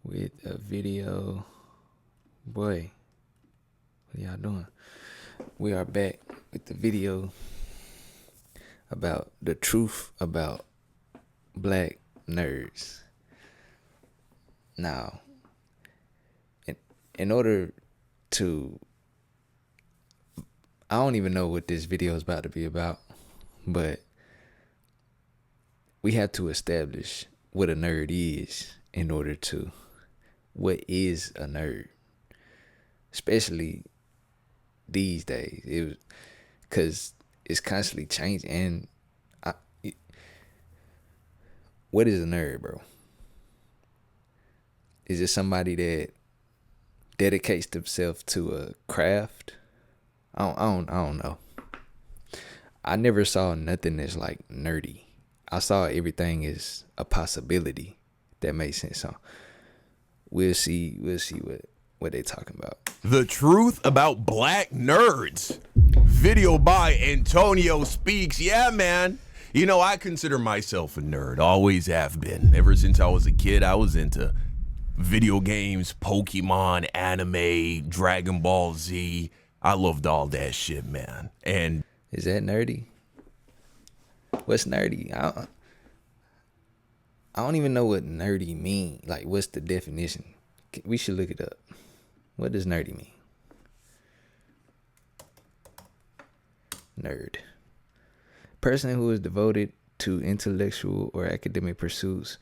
with a video. Boy, what y'all doing? We are back with the video about the truth about black nerds. Now, in order to, I don't even know what this video is about to be about, but we have to establish what a nerd is in order to, what is a nerd, especially these days. Because it's constantly changing. And what is a nerd, bro? Is it somebody that dedicates themselves to a craft? I don't know. I never saw nothing that's like nerdy. I saw everything as a possibility. That makes sense. So we'll see what they talking about. The truth about black nerds. Video by Antonio Speaks. Yeah, man. You know, I consider myself a nerd. Always have been. Ever since I was a kid, I was into video games, Pokemon, anime, Dragon Ball Z. I loved all that shit, man. And is that nerdy? What's nerdy? I don't even know what nerdy mean. Like, what's the definition? We should look it up. What does nerdy mean? Nerd. Person who is devoted to intellectual or academic pursuits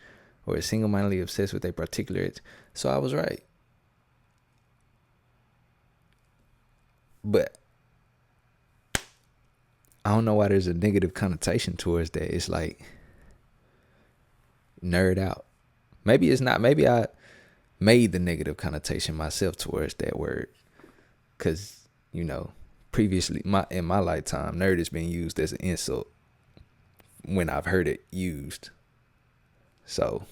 or is single-mindedly obsessed with a particular. So I was right. But I don't know why there's a negative connotation towards that. It's like nerd out. Maybe it's not. Maybe I made the negative connotation myself towards that word. Because, you know, previously in my lifetime, nerd has been used as an insult when I've heard it used. So,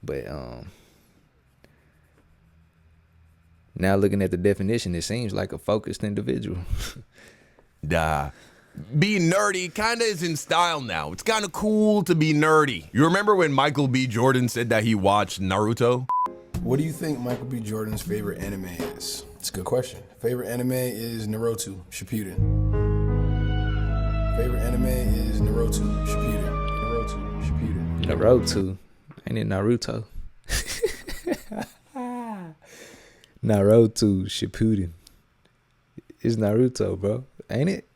but now looking at the definition, it seems like a focused individual. Being nerdy kind of is in style now. It's kind of cool to be nerdy. You remember when Michael B. Jordan said that he watched Naruto? What do you think Michael B. Jordan's favorite anime is? It's a good question. Favorite anime is Naruto Shippuden. Favorite anime is Naruto Shippuden. Naruto Shippuden. Naruto. Ain't it Naruto? Naruto Shippuden. It's Naruto, bro. Ain't it?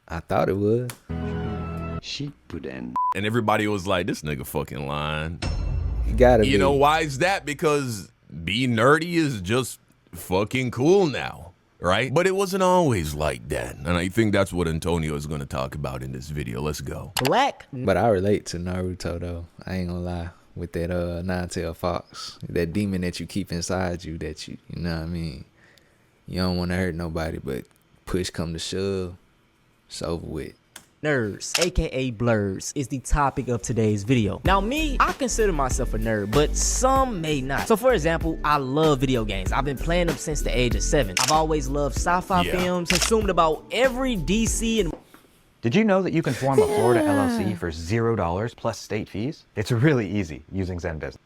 I thought it was. Shippuden. And everybody was like, this nigga fucking lying. Gotta be. You know, why is that? Because being nerdy is just fucking cool now, right? But it wasn't always like that. And I think that's what Antonio is going to talk about in this video. Let's go. But I relate to Naruto, though. I ain't gonna lie. With that nine-tailed fox. That demon that you keep inside you that you know what I mean? You don't want to hurt nobody, but push come to shove, it's over with. Nerds, aka blurs, is the topic of today's video. Now me, I consider myself a nerd, but some may not. So for example, I love video games. I've been playing them since the age of 7. I've always loved sci-fi films, consumed about every DC and... Did you know that you can form a Florida LLC for $0 plus state fees? It's really easy using Zenbusiness.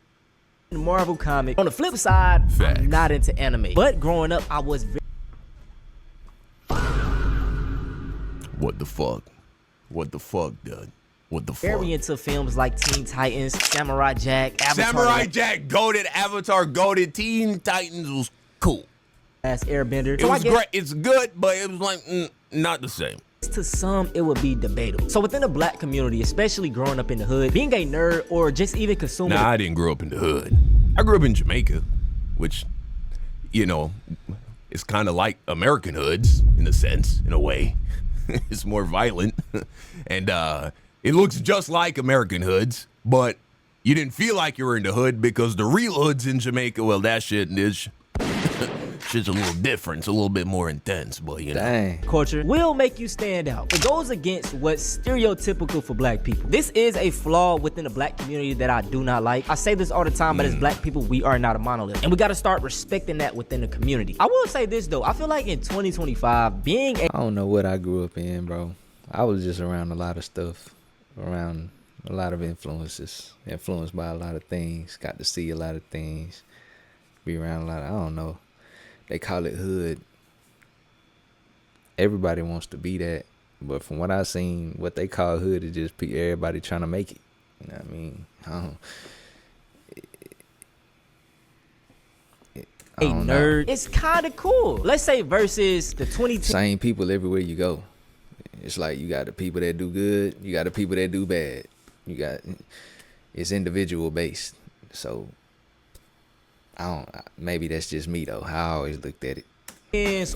Marvel comic. On the flip side, I'm not into anime. But growing up, I was What the fuck? What the fuck, dude? What the fuck? very into films like Teen Titans, Samurai Jack, Avatar. Samurai Jack, goated, Avatar, goated, Teen Titans was cool. Last Airbender. It was great. It's good, but it was like not the same. To some, it would be debatable. So within the black community, especially growing up in the hood, being a nerd or just even consuming... Nah, I didn't grow up in the hood. I grew up in Jamaica, which, you know, is kind of like American hoods in a sense, in a way. It's more violent. And it looks just like American hoods, but you didn't feel like you were in the hood because the real hoods in Jamaica, well, that shit is... shit's a little different. It's a little bit more intense, but you know. Dang. Culture will make you stand out. It goes against what's stereotypical for black people. This is a flaw within the black community that I do not like. I say this all the time, but as black people, we are not a monolith. And we got to start respecting that within the community. I will say this though. I feel like in 2025, being a... I don't know what I grew up in, bro. I was just around a lot of stuff. Around A lot of influences. Influenced by a lot of things. Got to see a lot of things. Be around a lot of, I don't know. They call it hood. Everybody wants to be that. But from what I've seen, what they call hood is just everybody trying to make it. You know what I mean? I don't know. Nerd. It's kind of cool. Let's say versus the 2010. Same people everywhere you go. It's like you got the people that do good, you got the people that do bad. It's individual based. So maybe that's just me though. How I always looked at it.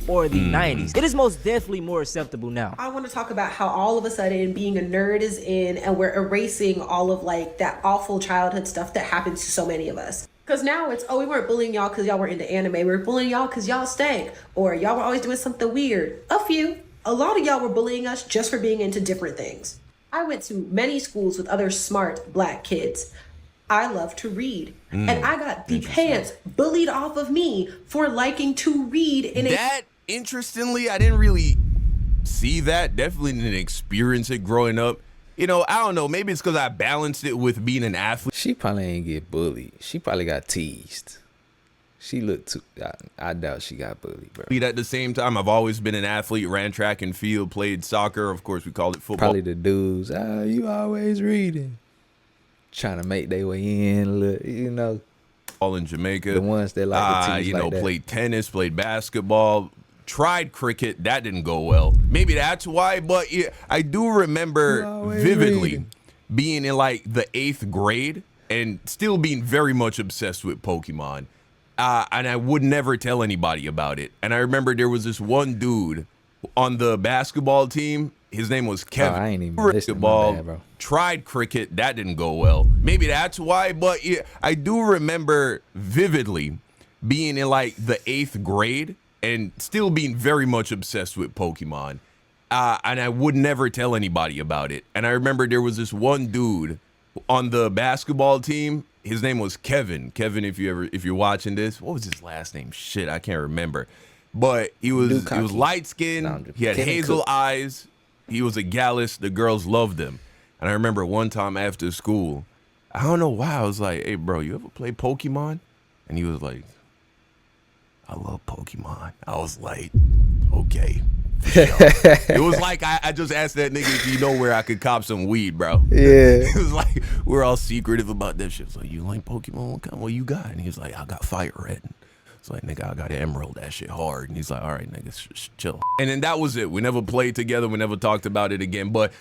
Or the 90s. It is most definitely more acceptable now. I want to talk about how all of a sudden being a nerd is in and we're erasing all of like that awful childhood stuff that happens to so many of us. Because now it's, oh, we weren't bullying y'all because y'all were into anime. We were bullying y'all because y'all stank. Or y'all were always doing something weird. A lot of y'all were bullying us just for being into different things. I went to many schools with other smart black kids. I love to read. And I got the pants bullied off of me for liking to read. Interestingly, I didn't really see that. Definitely didn't experience it growing up. You know, I don't know. Maybe it's because I balanced it with being an athlete. She probably ain't get bullied. She probably got teased. She looked too. I doubt she got bullied, bro. At the same time, I've always been an athlete. Ran track and field, played soccer. Of course, we called it football. Probably the dudes. You always reading. Trying to make their way in, look, you know. All in Jamaica. The ones that like to tease like that. Played tennis, played basketball, tried cricket. That didn't go well. Maybe that's why, but I do remember vividly being in like the 8th grade and still being very much obsessed with Pokemon. And I would never tell anybody about it. And I remember there was this one dude on the basketball team. His name was Kevin. I ain't even listening to my bad, bro. Tried cricket. That didn't go well. Maybe that's why, but I do remember vividly being in like the 8th grade and still being very much obsessed with Pokemon. And I would never tell anybody about it. And I remember there was this one dude on the basketball team. His name was Kevin. Kevin, if you're watching this, what was his last name? Shit, I can't remember. But he was light skinned. He had hazel eyes. He was a Gallus. The girls loved him. And I remember one time after school, I don't know why, I was like, hey, bro, you ever play Pokemon? And he was like, I love Pokemon. I was like, okay. It was like I just asked that nigga if you know where I could cop some weed, bro. Yeah. It was like, we're all secretive about that shit. It's like, you like Pokemon? What kind? What you got? And he was like, I got Fire Red. It's like, nigga, I got an Emerald. That shit hard. And he's like, all right, nigga, chill. And then that was it. We never played together. We never talked about it again. But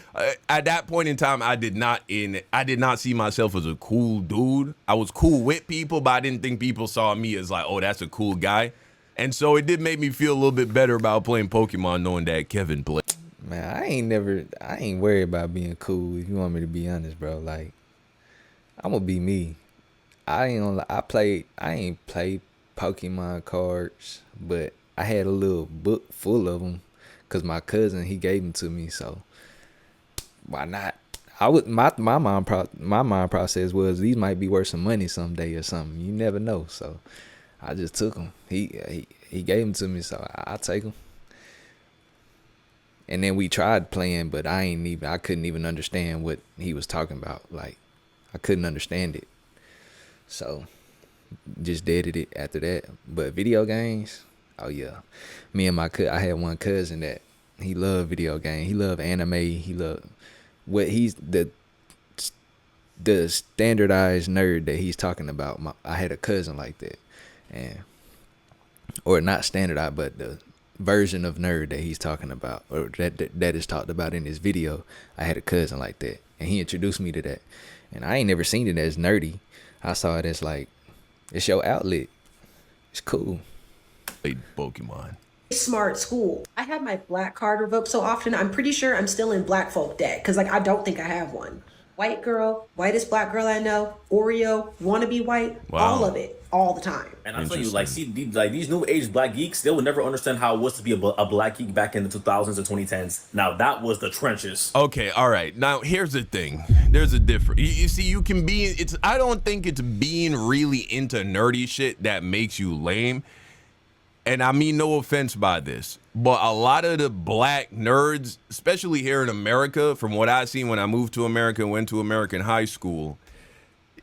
at that point in time, I did not see myself as a cool dude. I was cool with people, but I didn't think people saw me as like, oh, that's a cool guy. And so it did make me feel a little bit better about playing Pokemon, knowing that Kevin played. Man, I ain't worried about being cool. If you want me to be honest, bro, like, I'm gonna be me. I ain't played Pokemon cards, but I had a little book full of them because my cousin, he gave them to me. So why not? My mind process was these might be worth some money someday or something. You never know. So I just took them. He gave them to me, so I take them. And then we tried playing, but I couldn't even understand what he was talking about. Like, I couldn't understand it. So just deaded it after that. But video games, oh yeah. Me and I had one cousin that he loved video games. He loved anime. He loved he's the standardized nerd that he's talking about. I had a cousin like that. Or not standardized, but the version of nerd that he's talking about, or that is talked about in his video. I had a cousin like that, and he introduced me to that. And I ain't never seen it as nerdy. I saw it as like, it's your outlet. It's cool. Played Pokemon. Smart school. I had my black card revoked so often. I'm pretty sure I'm still in black folk debt because like I don't think I have one. White girl, whitest black girl I know, Oreo, wanna be white, all of it, all the time. And I tell you, like, see, these new age black geeks, they would never understand how it was to be a black geek back in the 2000s and 2010s. Now that was the trenches. Okay, all right. Now here's the thing. There's a difference. You see, you can be. I don't think it's being really into nerdy shit that makes you lame. and I mean no offense by this, but a lot of the black nerds, especially here in America, from what I seen when I moved to America and went to American high school,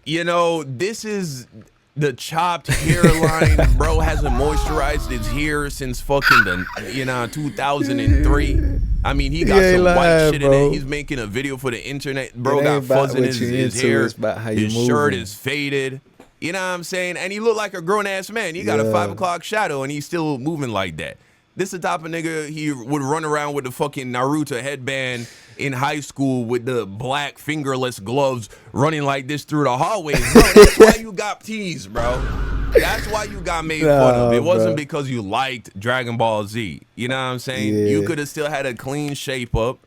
you know, this is the chopped hairline. Bro hasn't moisturized his hair since fucking 2003. I mean, he got some white shit in it. He's making a video for the internet. Bro got fuzz in his hair. His shirt is faded. You know what I'm saying? And he looked like a grown-ass man. He got a 5 o'clock shadow, and he's still moving like that. This the type of nigga he would run around with the fucking Naruto headband in high school with the black fingerless gloves running like this through the hallways. Bro, that's why you got teased, bro. That's why you got made fun of. It wasn't because you liked Dragon Ball Z. You know what I'm saying? Yeah. You could have still had a clean shape up,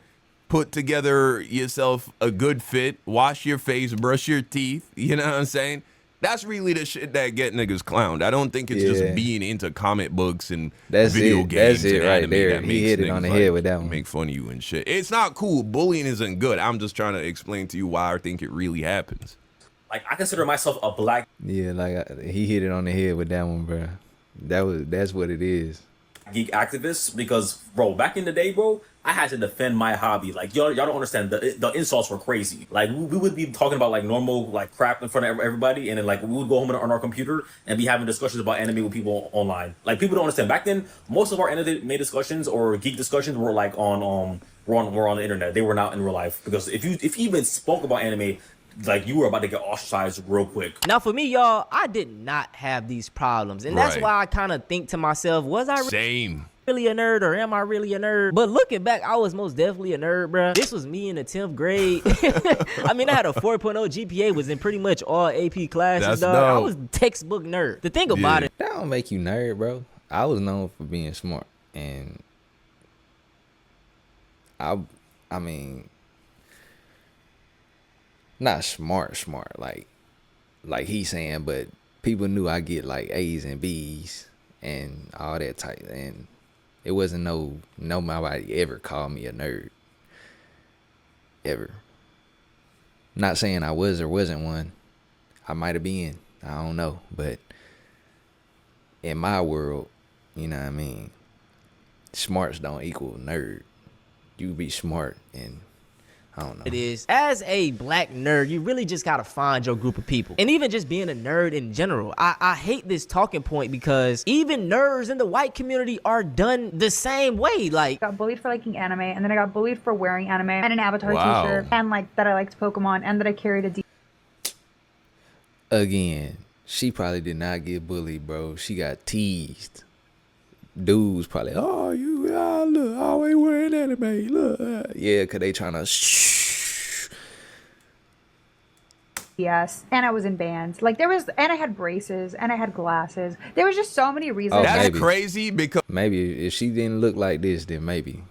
put together yourself a good fit, wash your face, brush your teeth. You know what I'm saying? That's really the shit that get niggas clowned. I don't think it's just being into comic books and video games. That's it and right anime there. that He makes hit it on the niggas, head with that one. make fun of you and shit. It's not cool. Bullying isn't good. I'm just trying to explain to you why I think it really happens. Like, I consider myself a black Yeah, like he hit it on the head with that one, bro. That's what it is. geek activist because, bro, back in the day, bro, I had to defend my hobby. Like, y'all don't understand. The insults were crazy. Like, we would be talking about like normal like crap in front of everybody, and then like we would go home on our computer and be having discussions about anime with people online. Like, people don't understand. Back then, most of our anime discussions or geek discussions were like on the internet. They were not in real life, because if you even spoke about anime, like, you were about to get ostracized real quick. Now, for me, y'all, I did not have these problems. And that's Right. why I kind of think to myself, was I Same. really a nerd, or am I really a nerd? But looking back, I was most definitely a nerd, bruh. This was me in the 10th grade. I mean, I had a 4.0 GPA, was in pretty much all AP classes, That's dog. I dope. was textbook nerd. The thing about Yeah. it, That don't make you nerd, bro. I was known for being smart, and I mean, not smart, like he's saying, but people knew I get like A's and B's and all that type, and it wasn't nobody ever called me a nerd, ever. Not saying I was or wasn't one. I might have been. I don't know, but in my world, you know what I mean, smarts don't equal nerd. You be smart, and I don't know. it is, as a black nerd, you really just gotta find your group of people. And even just being a nerd in general, I hate this talking point, because even nerds in the white community are done the same way. Like, Got bullied for liking anime, and then I got bullied for wearing anime and an Avatar Wow. t-shirt, and like that I liked Pokemon, and that I carried a Again, she probably did not get bullied, bro. She got teased. Dudes probably, oh, you look, always wearing anime. Look, yeah, cause they trying to shh. DS, and I was in bands. Like, there was, and I had braces, and I had glasses. There was just so many reasons. Oh, That's maybe. crazy because Maybe if she didn't look like this, then maybe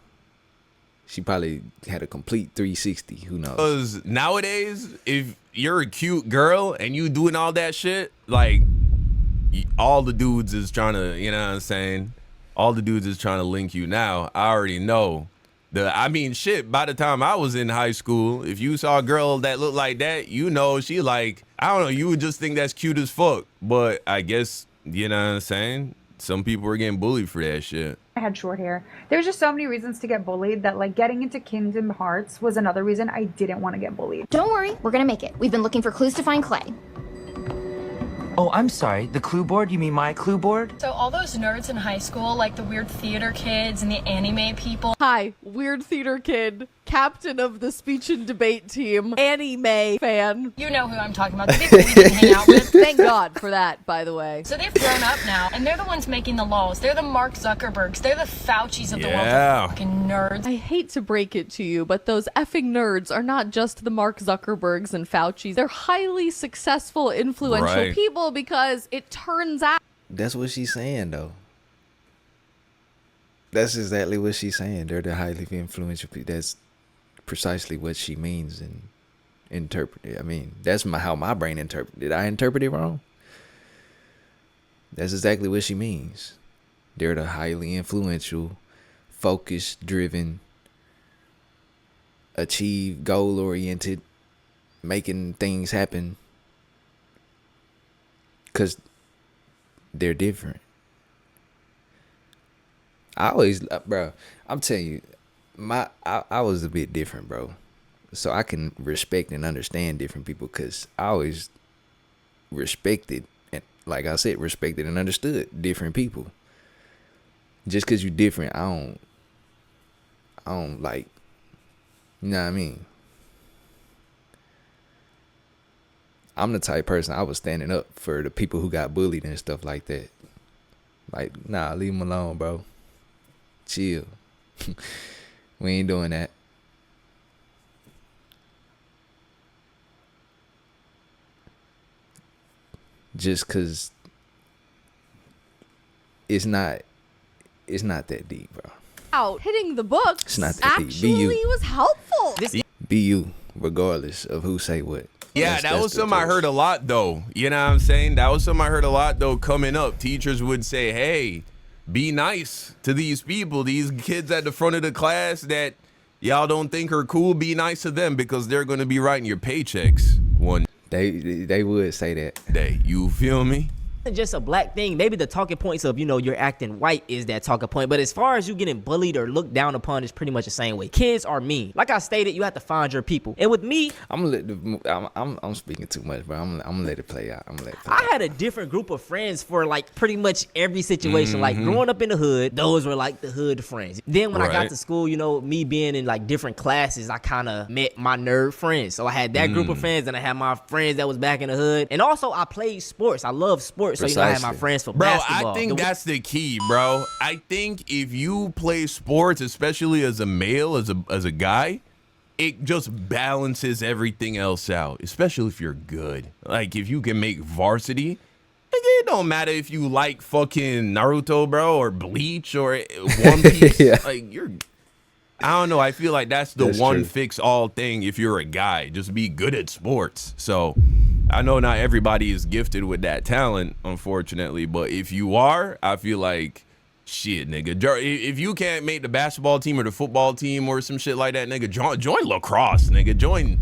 she probably had a complete 360. Who knows? nowadays, if you're a cute girl and you doing all that shit, like, all the dudes is trying to, you know what I'm saying? All the dudes is trying to link you now. I already know. I mean, shit, by the time I was in high school, if you saw a girl that looked like that, you know, she like, I don't know, you would just think that's cute as fuck. But I guess, you know what I'm saying? Some people were getting bullied for that shit. I had short hair. There was just so many reasons to get bullied that, like, getting into Kingdom Hearts was another reason I didn't want to get bullied. Don't worry, we're gonna make it. We've been looking for clues to find Clay. Oh, I'm sorry. The clue board? You mean my clue board? So all those nerds in high school, like the weird theater kids and the anime people. Hi, weird theater kid, captain of the speech and debate team, anime fan. You know who I'm talking about. The people we can hang out with. Thank God for that, by the way. So they've grown up now, and they're the ones making the laws. They're the Mark Zuckerbergs. They're the Faucis of the world. Yeah. They're fucking nerds. I hate to break it to you, but those effing nerds are not just the Mark Zuckerbergs and Fauci's. They're highly successful, influential Right. people, because it turns out That's what she's saying, though. That's exactly what she's saying. They're the highly influential people. That's precisely what she means and interpret it. I mean, that's how my brain interpreted it. Did I interpret it wrong? That's exactly what she means. They're the highly influential, focused, driven, achieve, goal-oriented, making things happen. Because they're different. I always, bro. I'm telling you, I was a bit different, bro. So I can respect and understand different people because I always respected and, like I said, respected and understood different people. Just because you're different, I don't like. You know what I mean? I'm the type of person I was standing up for the people who got bullied and stuff like that. Like, nah, leave them alone, bro. Chill. We ain't doing that. Just cause it's not that deep, bro. Out hitting the books It's not that deep. Be actually you. was helpful. Be you, regardless of who say what. Yeah, that was something I heard a lot, though. You know what I'm saying? That was something I heard a lot, though, coming up. Teachers would say, hey, be nice to these people, these kids at the front of the class that y'all don't think are cool. Be nice to them because they're going to be writing your paychecks one They would say that. day. You feel me? Just a black thing. Maybe the talking points of, you know, you're acting white is that talking point. But as far as you getting bullied or looked down upon, it's pretty much the same way. Kids are mean. Like I stated, you have to find your people. And with me, I'm speaking too much, bro. I'm gonna let it play out. I had a different group of friends for like pretty much every situation. Like growing up in the hood, those were like the hood friends. Then when I got to school, you know, me being in like different classes, I kind of met my nerd friends. So I had that group of friends, and I had my friends that was back in the hood. And also I played sports. I love sports. So, you know, I had my friends for basketball. I think that's the key, bro. I think if you play sports, especially as a male, as a guy, it just balances everything else out, especially if you're good. Like, if you can make varsity, it don't matter if you like fucking Naruto, bro, or Bleach, or One Piece. Yeah. Like, I don't know. I feel like that's the one fix all thing if you're a guy. Just be good at sports. So I know not everybody is gifted with that talent, unfortunately, but if you are, I feel like, shit, nigga, if you can't make the basketball team or the football team or some shit like that, nigga, join lacrosse, nigga, join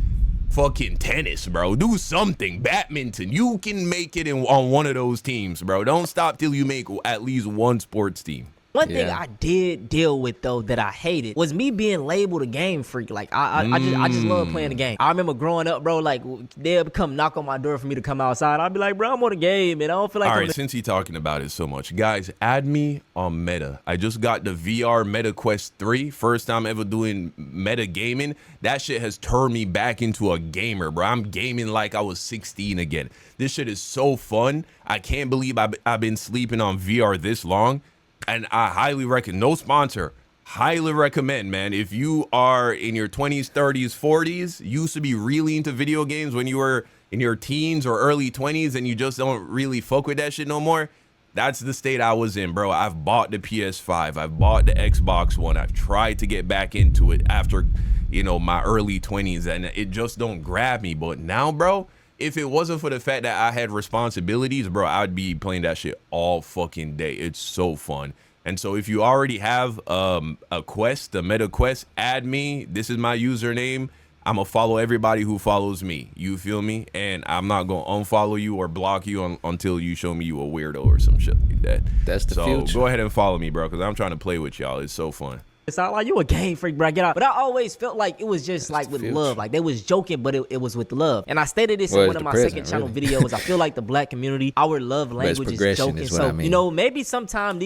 fucking tennis, bro. Do something. Badminton. You can make it on one of those teams, bro. Don't stop till you make at least one sports team. One thing I did deal with, though, that I hated was me being labeled a game freak. Like, I just love playing the game. I remember growing up, bro, like, they'll come knock on my door for me to come outside. I'd be like, bro, I'm on the game, and I don't feel like... All right, since he's talking about it so much, guys, add me on Meta. I just got the VR Meta Quest 3. First time ever doing meta gaming. That shit has turned me back into a gamer, bro. I'm gaming like I was 16 again. This shit is so fun. I can't believe I've been sleeping on VR this long. And I highly recommend, no sponsor, highly recommend, man. If you are in your 20s, 30s, 40s, used to be really into video games when you were in your teens or early 20s and you just don't really fuck with that shit no more, that's the state I was in, bro. I've bought the PS5. I've bought the Xbox One. I've tried to get back into it after, you know, my early 20s, and it just don't grab me. But now, bro, if it wasn't for the fact that I had responsibilities, bro, I'd be playing that shit all fucking day. It's so fun. And so if you already have a quest, a meta quest, add me. This is my username. I'm going to follow everybody who follows me. You feel me? And I'm not going to unfollow you or block you until you show me you a weirdo or some shit like that. That's the future. So go ahead and follow me, bro, because I'm trying to play with y'all. It's so fun. It's not like you a game freak, bro. Get out. But I always felt like it was just like with love. Like they was joking, but it was with love. And I stated this in one of my second channel videos. I feel like the black community, our love language is joking. So, you know, maybe sometime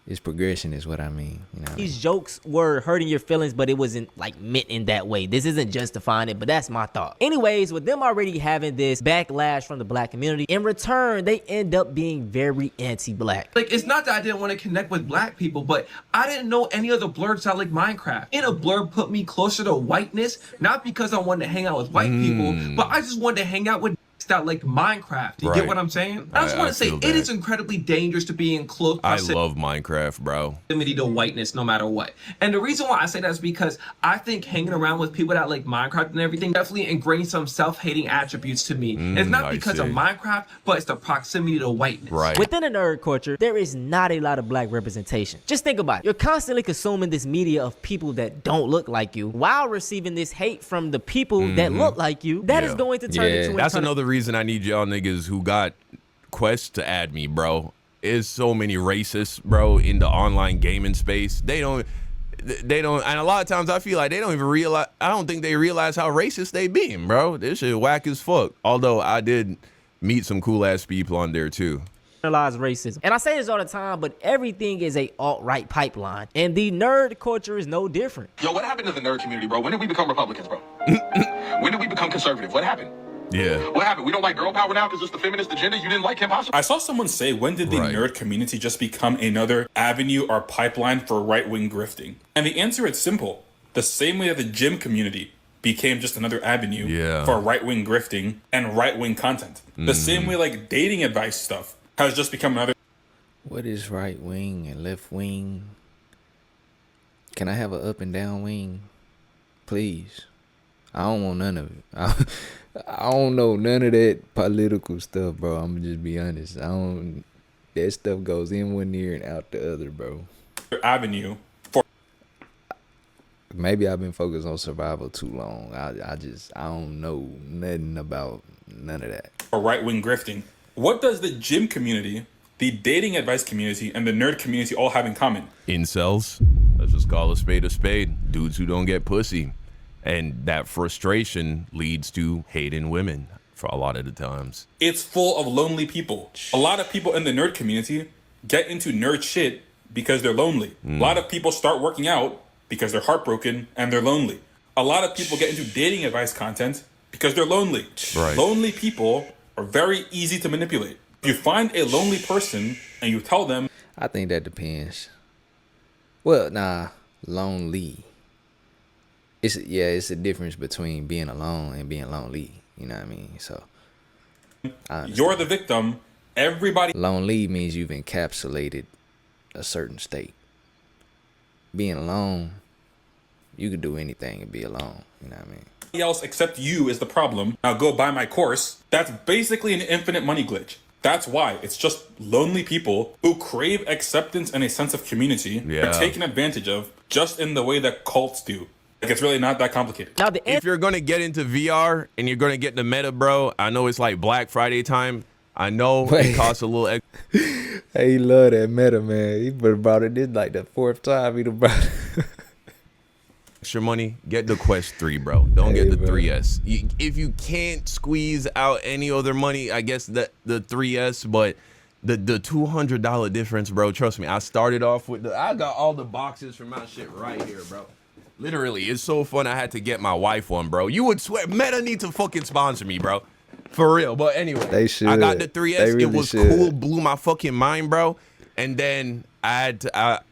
it's progression is what I mean. You know, these jokes were hurting your feelings, but it wasn't like meant in that way. This isn't justifying it, but that's my thought. Anyways, with them already having this backlash from the black community, in return, they end up being very anti-black. Like, it's not that I didn't want to connect with black people, but I didn't know any other blurbs that like Minecraft. And a blurb put me closer to whiteness, not because I wanted to hang out with white people, but I just wanted to hang out with that like Minecraft. You get what I'm saying? I just want to say it is incredibly dangerous to be in close proximity. I love Minecraft, bro. To whiteness no matter what. And the reason why I say that is because I think hanging around with people that like Minecraft and everything definitely ingrains some self-hating attributes to me. It's not because of Minecraft, but it's the proximity to whiteness. Right. Within a nerd culture, there is not a lot of black representation. Just think about it. You're constantly consuming this media of people that don't look like you while receiving this hate from the people that look like you. That is going to turn into That's another reason I need y'all niggas who got quests to add me, bro. is so many racists, bro, in the online gaming space. They don't, and a lot of times I feel like they don't even realize, I don't think they realize how racist they being, bro. This shit whack as fuck. Although I did meet some cool ass people on there too. Racism. And I say this all the time, but everything is a alt-right pipeline. And the nerd culture is no different. Yo, what happened to the nerd community, bro? When did we become Republicans, bro? When did we become conservative? What happened? Yeah. What happened? We don't like girl power now because it's the feminist agenda? You didn't like Kim Possible? I saw someone say, when did the nerd community just become another avenue or pipeline for right-wing grifting? And the answer is simple. The same way that the gym community became just another avenue for right-wing grifting and right-wing content. The same way like dating advice stuff has just become another. What is right wing and left wing? Can I have an up and down wing? Please. I don't want none of it. I don't know none of that political stuff, bro. I'm gonna just be honest. That stuff goes in one ear and out the other, bro. Avenue for. Maybe I've been focused on survival too long. I don't know nothing about none of that. Or right-wing grifting. What does the gym community, the dating advice community, and the nerd community all have in common? Incels. Let's just call a spade a spade. Dudes who don't get pussy. And that frustration leads to hating women for a lot of the times. It's full of lonely people. A lot of people in the nerd community get into nerd shit because they're lonely. A lot of people start working out because they're heartbroken and they're lonely. A lot of people get into dating advice content because they're lonely. Right. Lonely people are very easy to manipulate. If you find a lonely person and you tell them... I think that depends. Well, nah, lonely. It's a difference between being alone and being lonely. You know what I mean? So you're the victim. Everybody. Lonely means you've encapsulated a certain state. Being alone, you could do anything and be alone. You know what I mean? Else except you is the problem. Now go buy my course. That's basically an infinite money glitch. That's why it's just lonely people who crave acceptance and a sense of community are taken advantage of just in the way that cults do. Like, it's really not that complicated. Now, if you're going to get into VR and you're going to get the meta, bro, I know it's like Black Friday time. I know it costs a little Hey, he love that meta, man. He brought it in like the fourth time he brought it. extra money. Get the Quest 3, bro. Don't get the 3S. If you can't squeeze out any other money, I guess the 3S, but the $200 difference, bro, trust me. I started off with I got all the boxes for my shit right here, bro. Literally, it's so fun. I had to get my wife one, bro. You would swear Meta need to fucking sponsor me, bro. For real. But anyway, they should. I got the 3S. Really it was cool, blew my fucking mind, bro. And then I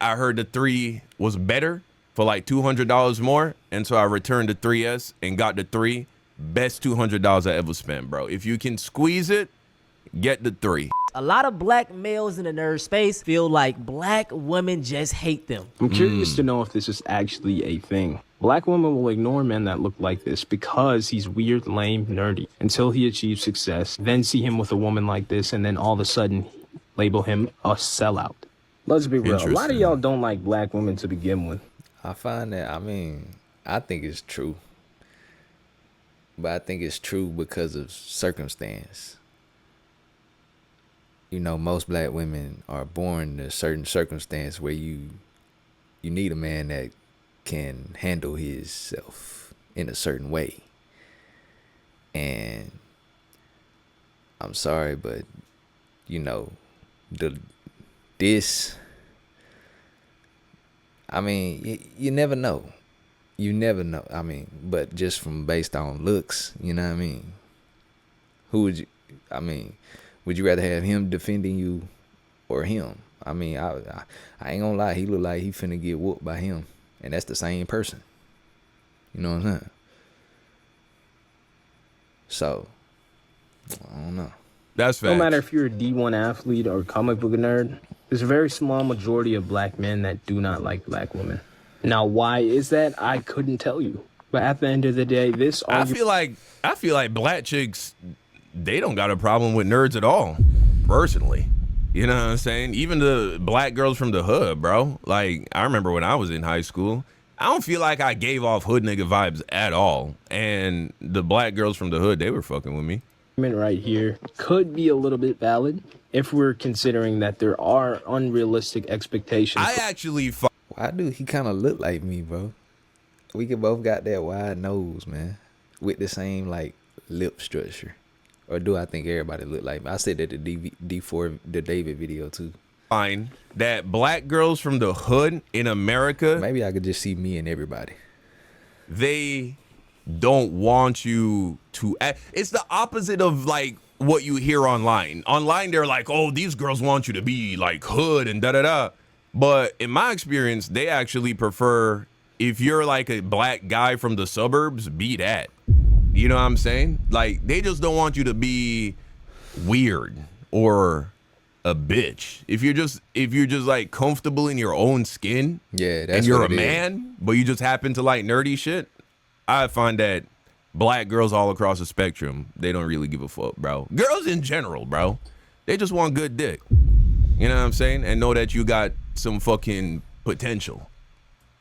heard the 3 was better for like $200 more. And so I returned the 3S and got the 3. Best $200 I ever spent, bro. If you can squeeze it, get the 3. A lot of black males in the nerd space feel like black women just hate them. I'm curious to know if this is actually a thing. Black women will ignore men that look like this because he's weird, lame, nerdy, until he achieves success, then see him with a woman like this, and then all of a sudden label him a sellout. Let's be real. A lot of y'all don't like black women to begin with. I find that, I think it's true. But I think it's true because of circumstance. You know, most black women are born in a certain circumstance where you need a man that can handle himself in a certain way. And I'm sorry, but you know, you never know. You never know. But just from based on looks, you know what I mean? Who would you, would you rather have him defending you or him? I ain't gonna lie. He look like he finna get whooped by him. And that's the same person. You know what I'm saying? So, I don't know. That's fact. No matter if you're a D1 athlete or comic book nerd, there's a very small majority of black men that do not like black women. Now, why is that? I couldn't tell you. But at the end of the day, I feel like black chicks, they don't got a problem with nerds at all, personally. You know what I'm saying? Even the black girls from the hood, bro. Like, I remember when I was in high school, I don't feel like I gave off hood nigga vibes at all. And the black girls from the hood, they were fucking with me. right here could be a little bit valid if we're considering that there are unrealistic expectations. I actually why do he kind of look like me, bro? We could both got that wide nose, man, with the same like lip structure. Or do I think everybody look like me? I said that the D4 the David video too. Fine that black girls from the hood in America, maybe I could just see me and everybody. They don't want you to act. It's the opposite of like what you hear online. Online, they're like, oh, these girls want you to be like hood and da-da-da. But in my experience, they actually prefer if you're like a black guy from the suburbs, be that. You know what I'm saying? Like, they just don't want you to be weird or a bitch. If you're just like comfortable in your own skin, yeah, that's and you're a is. man, but you just happen to like nerdy shit, I find that black girls all across the spectrum, they don't really give a fuck, bro. Girls in general, bro, they just want good dick. You know what I'm saying? And know that you got some fucking potential.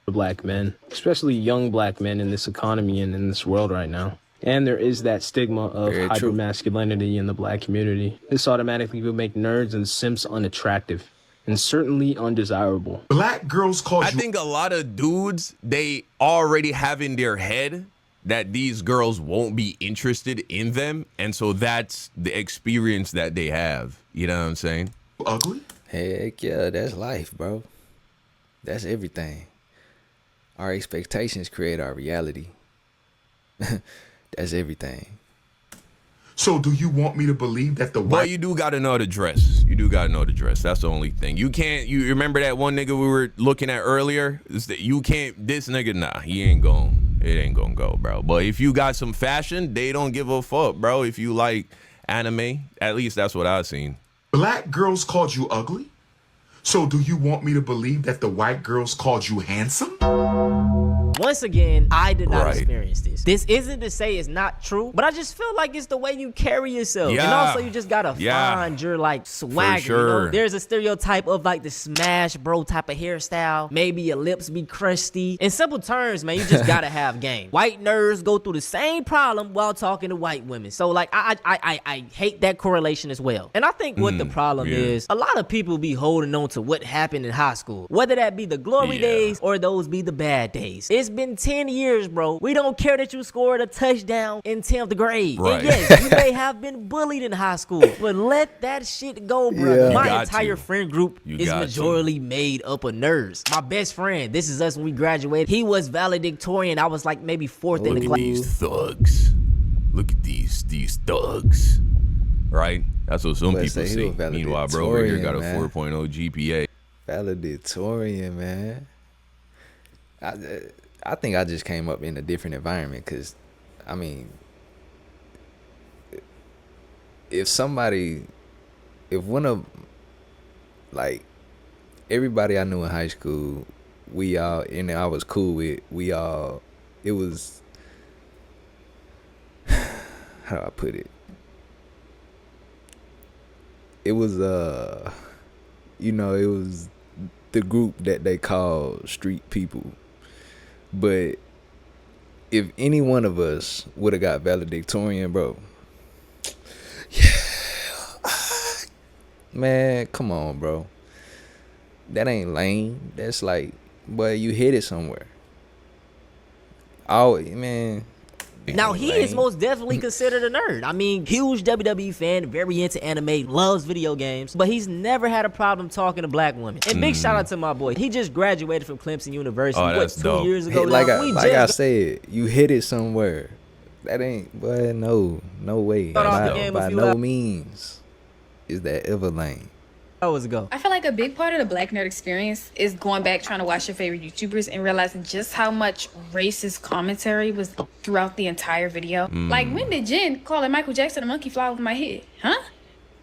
Black men, especially young black men in this economy and in this world right now. And there is that stigma of hypermasculinity in the black community. This automatically would make nerds and simps unattractive and certainly undesirable. Black girls call I think a lot of dudes, they already have in their head that these girls won't be interested in them. And so that's the experience that they have. You know what I'm saying? Ugly? Heck yeah, that's life, bro. That's everything. Our expectations create our reality. That's everything. So do you want me to believe that the Well, you do got to know the dress. You do got to know the dress. That's the only thing. You can't, you remember that one nigga we were looking at earlier? Is that you can't, this nigga, nah, he ain't going, it ain't gonna go, bro. But if you got some fashion, they don't give a fuck, bro. If you like anime, at least that's what I've seen. Black girls called you ugly? So do you want me to believe that the white girls called you handsome? Once again, I did not experience this. This isn't to say it's not true, but I just feel like it's the way you carry yourself. And also you just gotta find your like swagger. Sure. You know? There's a stereotype of like the smash bro type of hairstyle. Maybe your lips be crusty. In simple terms, man, you just gotta have game. White nerds go through the same problem while talking to white women. So like I hate that correlation as well. And I think what the problem is, a lot of people be holding on to what happened in high school. Whether that be the glory days or those be the bad days. It's been 10 years, bro. We don't care that you scored a touchdown in 10th grade. Right. And yes, you may have been bullied in high school, but let that shit go, bro. My entire friend group is majorly made up of nerds. My best friend, this is us when we graduated. He was valedictorian. I was like maybe fourth in the class. Look at these thugs. Look at these thugs. Right? That's what some people say. Meanwhile, bro over here got a 4.0 GPA. Valedictorian, man. I think I just came up in a different environment because, I mean, if one of, like, everybody I knew in high school, and I was cool with, it was, how do I put it? It was, it was the group that they call street people. But if any one of us would have got valedictorian, bro, man, come on, bro. That ain't lame. That's like, boy, you hit it somewhere. Oh, man. Now, he is most definitely considered a nerd. I mean, huge WWE fan, very into anime, loves video games, but he's never had a problem talking to black women. And big shout out to my boy. He just graduated from Clemson University, that's 2 years ago? Hey, like I said, you hit it somewhere. That ain't, boy, no way. By no means is that ever lame. Hours ago. I feel like a big part of the black nerd experience is going back trying to watch your favorite YouTubers and realizing just how much racist commentary was throughout the entire video. Like, when did Jen call Michael Jackson a monkey fly over my head? Huh?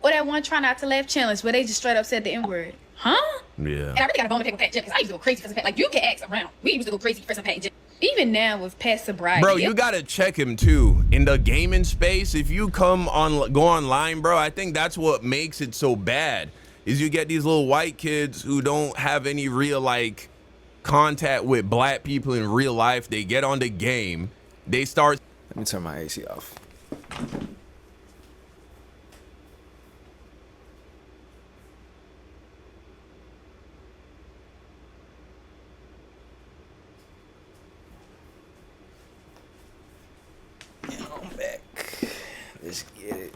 Or that one try not to laugh challenge where they just straight up said the N-word. Huh? Yeah. And I really got a bone to pick with Pat Jen because I used to go crazy for some Pat. Like, you can ask around. We used to go crazy for some Pat Jen. Even now with past sobriety. Bro, you gotta check him too. In the gaming space, if you go online, bro, I think that's what makes it so bad. Is you get these little white kids who don't have any real like contact with black people in real life. They get on the game, they start. Let me turn my AC off. Let's get it.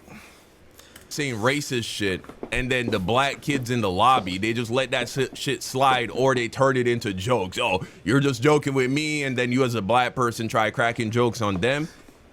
Saying racist shit, and then the black kids in the lobby, they just let that shit slide, or they turn it into jokes. Oh, you're just joking with me, and then you as a black person try cracking jokes on them.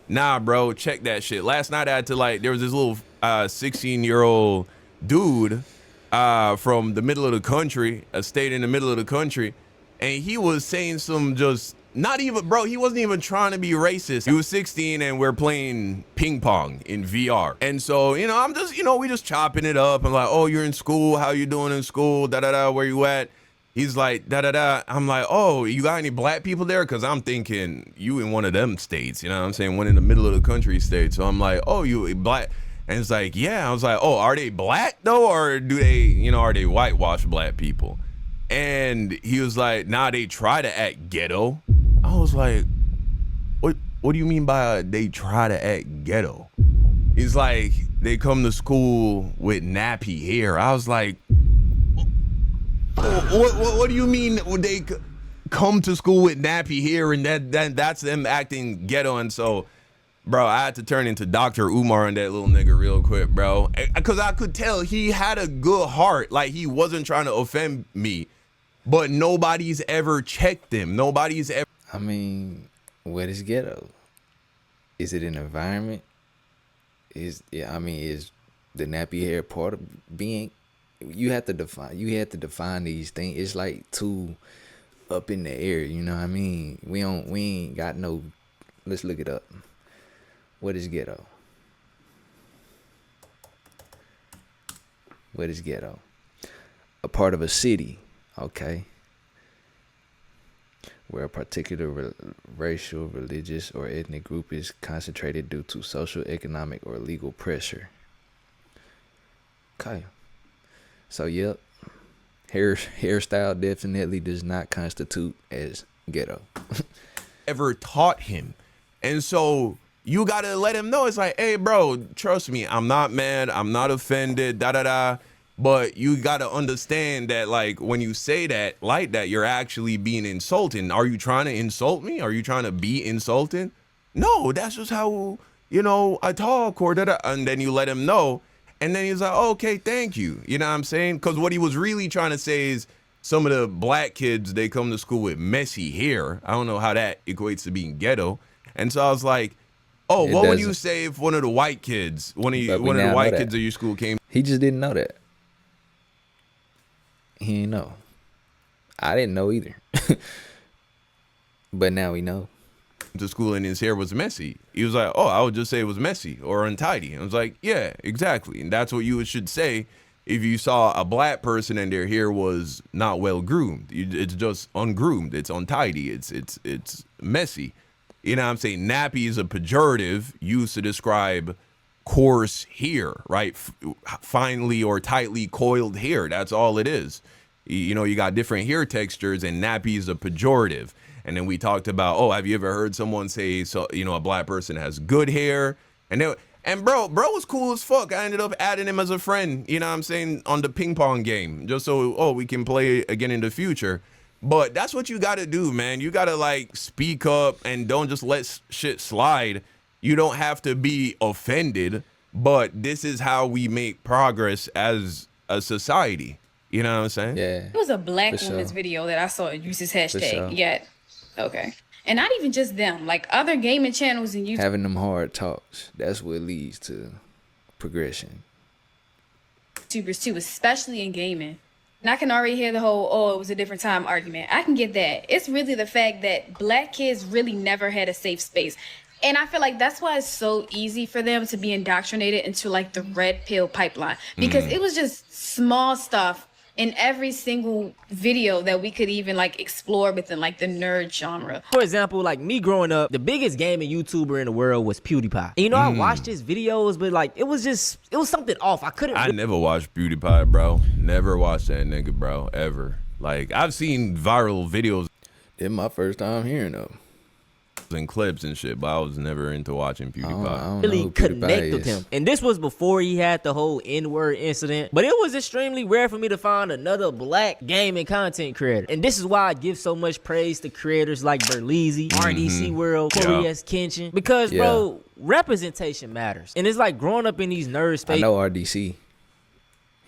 Nah, bro, check that shit. Last night I had to there was this little 16-year-old dude from the middle of the country, a state in the middle of the country, and he was saying some just not even, bro, he wasn't even trying to be racist. He was 16 and we're playing ping pong in VR. And so, I'm just, we just chopping it up. I'm like, oh, you're in school. How you doing in school? Da-da-da, where you at? He's like, da-da-da. I'm like, oh, you got any black people there? Because I'm thinking you in one of them states, you know what I'm saying? One in the middle of the country state. So I'm like, oh, you black? And it's like, yeah. I was like, oh, are they black though? Or do they, are they whitewashed black people? And he was like, nah, they try to act ghetto. I was like, what do you mean by they try to act ghetto? He's like, they come to school with nappy hair. I was like, what do you mean they come to school with nappy hair and that's them acting ghetto? And so, bro, I had to turn into Dr. Umar on that little nigga real quick, bro. Because I could tell he had a good heart. Like, he wasn't trying to offend me. But nobody's ever checked him. Nobody's ever... I mean, what is ghetto? Is it an environment? Is the nappy hair part of being? You have to define these things. It's like too up in the air, you know what I mean? We ain't got no. Let's look it up. What is ghetto? What is ghetto? A part of a city, okay? Where a particular racial, religious, or ethnic group is concentrated due to social, economic, or legal pressure. Okay. So, yep. Hairstyle definitely does not constitute as ghetto. Ever taught him. And so you got to let him know. It's like, hey, bro, trust me. I'm not mad. I'm not offended. Da-da-da. But you got to understand that, like, when you say that like that, you're actually being insulting. Are you trying to insult me? Are you trying to be insulting? No, that's just how, I talk or da-da. And then you let him know. And then he's like, oh, okay, thank you. You know what I'm saying? Because what he was really trying to say is some of the black kids, they come to school with messy hair. I don't know how that equates to being ghetto. And so I was like, oh, what would you say if one of the white kids, one of the white kids at your school came? He just didn't know that. He didn't know. I didn't know either. But now we know. To school and his hair was messy. He was like, oh, I would just say it was messy or untidy. I was like, yeah, exactly. And that's what you should say if you saw a black person and their hair was not well groomed. It's just ungroomed. It's untidy. It's messy. You know what I'm saying? Nappy is a pejorative used to describe coarse hair, right? Finely or tightly coiled hair. That's all it is. You got different hair textures, and nappy is a pejorative. And then we talked about, oh, have you ever heard someone say, so a black person has good hair? And bro was cool as fuck. I ended up adding him as a friend, you know what I'm saying, on the ping pong game, just so, we can play again in the future. But that's what you got to do, man. You got to speak up and don't just let shit slide. You don't have to be offended, but this is how we make progress as a society. You know what I'm saying? Yeah. It was a black woman's video that I saw use this hashtag. Yeah. Okay. And not even just them, other gaming channels and YouTube. Having them hard talks, that's what leads to progression. YouTubers too, especially in gaming. And I can already hear the whole, it was a different time argument. I can get that. It's really the fact that black kids really never had a safe space. And I feel like that's why it's so easy for them to be indoctrinated into the red pill pipeline. Because it was just small stuff in every single video that we could even explore within the nerd genre. For example, me growing up, the biggest gaming YouTuber in the world was PewDiePie. And I watched his videos, but it was something off. I never watched PewDiePie, bro. Never watched that nigga, bro, ever. I've seen viral videos. It's my first time hearing of him. and clips and shit, but I was never into watching PewDiePie. Really connect with him. And this was before he had the whole N-word incident. But it was extremely rare for me to find another black gaming content creator. And this is why I give so much praise to creators like Berleezy, RDC World, Corey S. Kenshin. Because, bro, representation matters. And it's like growing up in these nerd spaces. I know RDC.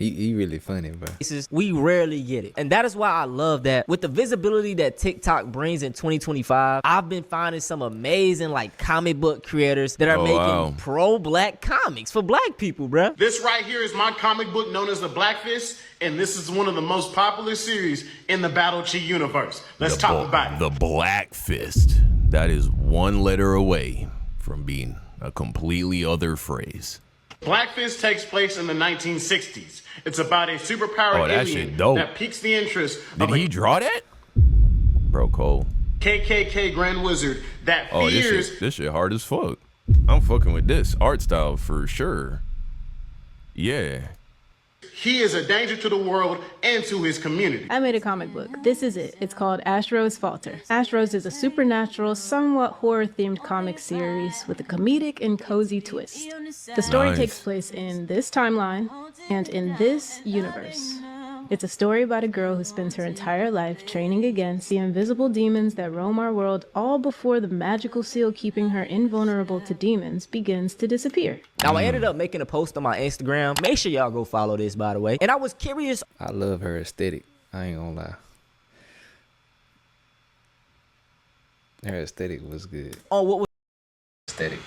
He really funny, bro. We rarely get it. And that is why I love that. With the visibility that TikTok brings in 2025, I've been finding some amazing like comic book creators that are making pro-black comics for black people, bro. This right here is my comic book known as the Black Fist, and this is one of the most popular series in the Battle Chi universe. Let's talk about it. The Black Fist. That is one letter away from being a completely other phrase. Black Fist takes place in the 1960s. It's about a superpowered alien that piques the interest of Did he draw that? Bro, Cole. KKK Grand Wizard that fears... This shit hard as fuck. I'm fucking with this art style for sure. Yeah. He is a danger to the world and to his community. I made a comic book. This is it. It's called Astro's Falter. Astro's is a supernatural, somewhat horror-themed comic series with a comedic and cozy twist. The story takes place in this timeline and in this universe. It's a story about a girl who spends her entire life training against the invisible demons that roam our world, all before the magical seal keeping her invulnerable to demons begins to disappear. Now, I ended up making a post on my Instagram. Make sure y'all go follow this, by the way. And I was curious. I love her aesthetic. I ain't gonna lie. Her aesthetic was good. Oh, what was aesthetic?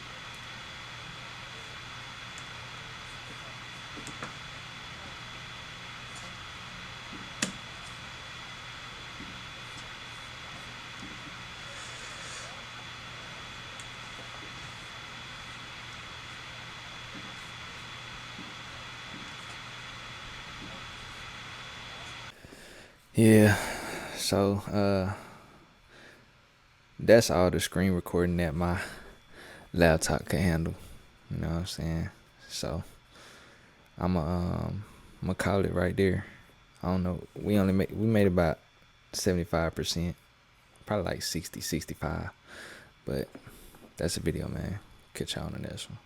Yeah, so that's all the screen recording that my laptop can handle. You know what I'm saying? So I'm gonna call it right there. I don't know. We made about 75%, probably like 60, 65. But that's a video, man. Catch y'all on the next one.